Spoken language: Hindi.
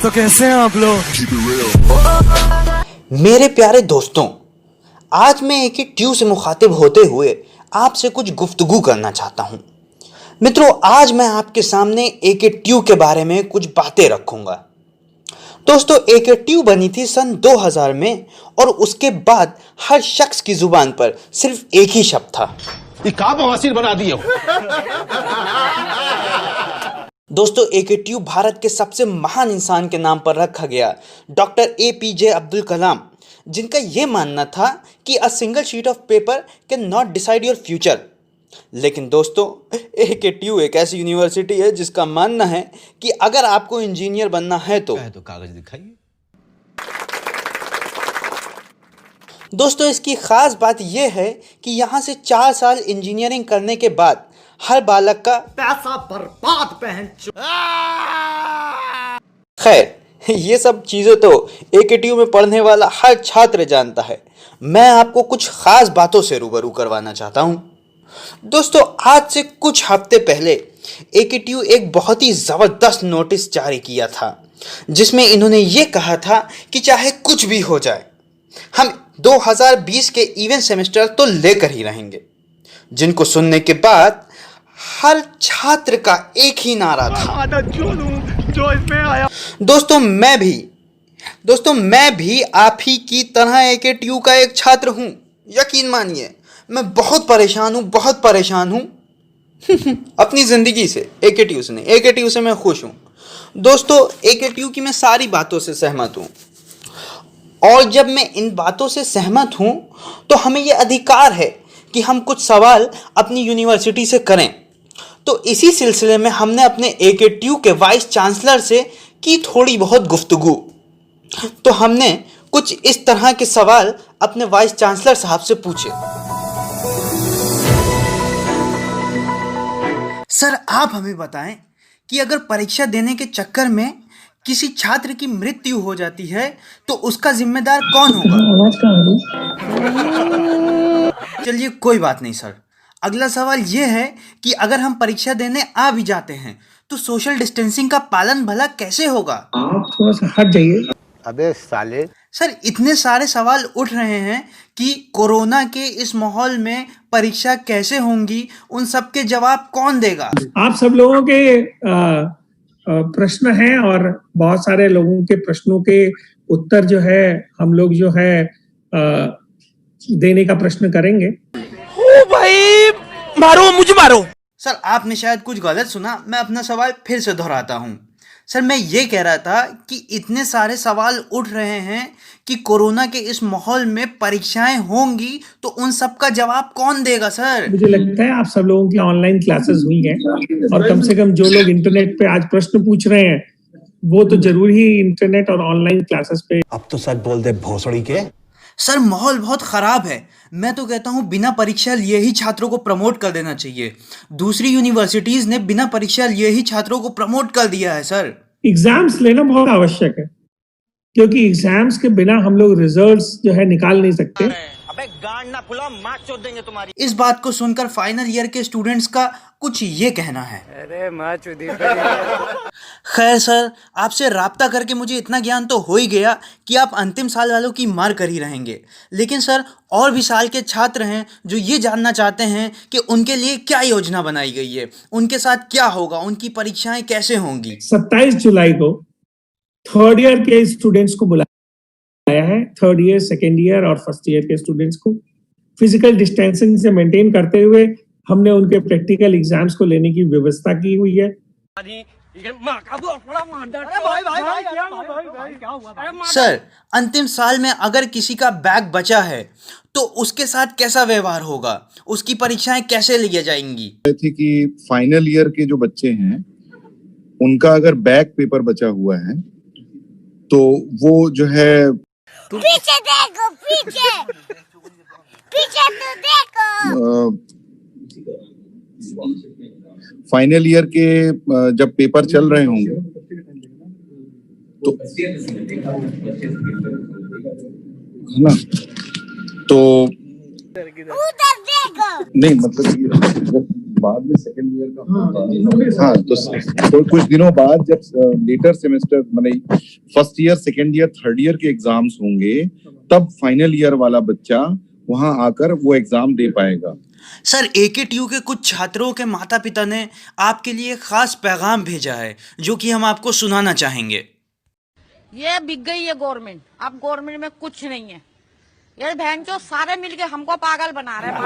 तो कैसे हैं आप लोग? मेरे प्यारे दोस्तों, आज मैं एक ट्यू से मुखातिब होते हुए आपसे कुछ गुफ्तगू करना चाहता हूं। मित्रों, आज मैं आपके सामने एक ट्यू के बारे में कुछ बातें रखूंगा। दोस्तों, एक ट्यू बनी थी सन 2000 में और उसके बाद हर शख्स की जुबान पर सिर्फ एक ही शब्द था, ये का बवासीर बना दिए। दोस्तों, एक ट्यू भारत के सबसे महान इंसान के नाम पर रखा गया, डॉक्टर APJ अब्दुल कलाम, जिनका यह मानना था कि a single sheet of paper can not decide your future. लेकिन दोस्तों, AKTU एक ऐसी यूनिवर्सिटी है जिसका मानना है कि अगर आपको इंजीनियर बनना है तो कागज दिखाइए। दोस्तों, इसकी खास बात यह है कि यहां से 4 साल इंजीनियरिंग करने के बाद हर बालक का पैसा बर्बाद पहन। खैर, ये सब चीजें तो AKTU में पढ़ने वाला हर छात्र जानता है। मैं आपको कुछ खास बातों से रूबरू करवाना चाहता हूं। दोस्तों, आज से कुछ हफ्ते पहले AKTU एक बहुत ही जबरदस्त नोटिस जारी किया था, जिसमें इन्होंने ये कहा था कि चाहे कुछ भी हो जाए, हम 2020 के इवेंट सेमेस्टर तो लेकर ही रहेंगे। जिनको सुनने के बाद हर छात्र का एक ही नारा था, जो इसमें आया। दोस्तों मैं भी आप ही की तरह AKTU का एक छात्र हूं। यकीन मानिए, मैं बहुत परेशान हूं अपनी जिंदगी से। AKTU से मैं खुश हूं। दोस्तों, AKTU की मैं सारी बातों से सहमत हूं, और जब मैं इन बातों से सहमत हूं तो हमें यह अधिकार है कि हम कुछ सवाल अपनी यूनिवर्सिटी से करें। तो इसी सिलसिले में हमने अपने AKTU के वाइस चांसलर से की थोड़ी बहुत गुफ्तगू। तो हमने कुछ इस तरह के सवाल अपने वाइस चांसलर साहब से पूछे। सर, आप हमें बताएं कि अगर परीक्षा देने के चक्कर में किसी छात्र की मृत्यु हो जाती है तो उसका जिम्मेदार कौन होगा? चलिए, कोई बात नहीं सर। अगला सवाल यह है कि अगर हम परीक्षा देने आ भी जाते हैं तो सोशल डिस्टेंसिंग का पालन भला कैसे होगा? आप थोड़ा सा हट जाइए। अबे साले। सर, इतने सारे सवाल उठ रहे हैं कि कोरोना के इस माहौल में परीक्षा कैसे होंगी, उन सब के जवाब कौन देगा? आप सब लोगों के प्रश्न हैं और बहुत सारे लोगों के प्रश्नों के उत्तर जो है हम लोग जो है देने का प्रश्न करेंगे। ओ भाई, मुझे मारो। सर, आपने शायद कुछ गलत सुना। मैं अपना सवाल फिर से दोहराता हूँ। सर, मैं ये कह रहा था कि इतने सारे सवाल उठ रहे हैं कि कोरोना के इस माहौल में परीक्षाएं होंगी तो उन सब का जवाब कौन देगा? सर, मुझे लगता है आप सब लोगों की ऑनलाइन क्लासेस हुई हैं और कम से कम जो लोग इंटरनेट पे आज प्रश्न पूछ रहे हैं वो तो जरूर ही इंटरनेट और ऑनलाइन क्लासेस पे। अब तो सच बोल दे भोसड़ी के। सर, माहौल बहुत ख़राब है। मैं तो कहता हूँ बिना परीक्षा लिए ही छात्रों को प्रमोट कर देना चाहिए। दूसरी यूनिवर्सिटीज़ ने बिना परीक्षा लिए ही छात्रों को प्रमोट कर दिया है। सर, एग्जाम्स लेना बहुत आवश्यक है, क्योंकि एग्जाम्स के बिना हम लोग रिजल्ट्स जो है निकाल नहीं सकते। अबे गांड ना फुला, मार चोद देंगे तुम्हारी। इस बात को सुनकर फाइनल ईयर के स्टूडेंट्स का कुछ ये कहना है। अरे मार चोदी। खैर सर, आपसे राब्ता करके मुझे इतना ज्ञान तो हो ही गया कि आप अंतिम साल वालों की मार कर ही रहेंगे। लेकिन सर, और भी साल के छात्र हैं जो ये जानना चाहते हैं कि उनके लिए क्या योजना बनाई गई है, उनके साथ क्या होगा, उनकी परीक्षाएं कैसे होंगी। 27 जुलाई को थर्ड ईयर के स्टूडेंट्स को बुलाया है। थर्ड ईयर, सेकेंड ईयर और फर्स्ट ईयर के स्टूडेंट्स को फिजिकल डिस्टेंसिंग से मेंटेन करते हुए हमने उनके प्रैक्टिकल एग्जाम्स को लेने की व्यवस्था की हुई है। सर, अंतिम साल में अगर किसी का बैग बचा है तो उसके साथ कैसा व्यवहार होगा, उसकी परीक्षाएं कैसे ली जाएंगी? थी कि फाइनल ईयर के जो बच्चे हैं उनका अगर बैक पेपर बचा हुआ है तो वो जो है पीछे देखो, पीछे तो देखो। फाइनल ईयर के जब पेपर चल रहे होंगे तो है ना, तो उधर देखो। नहीं मतलब बाद में सेकेंड ईयर का होगा। हाँ, तो कुछ दिनों बाद जब लेटर सेमेस्टर माने first year, second year, third year के एग्जाम्स होंगे, तब फाइनल ईयर वाला बच्चा वहां आकर वो एग्जाम दे पाएगा। सर, AKTU के कुछ छात्रों के माता पिता ने आपके लिए खास पैगाम भेजा है जो कि हम आपको सुनाना चाहेंगे। ये बिक गई है गवर्नमेंट, अब गवर्नमेंट में कुछ नहीं है। ये बहन चो सारे मिलके हमको पागल बना रहे हैं।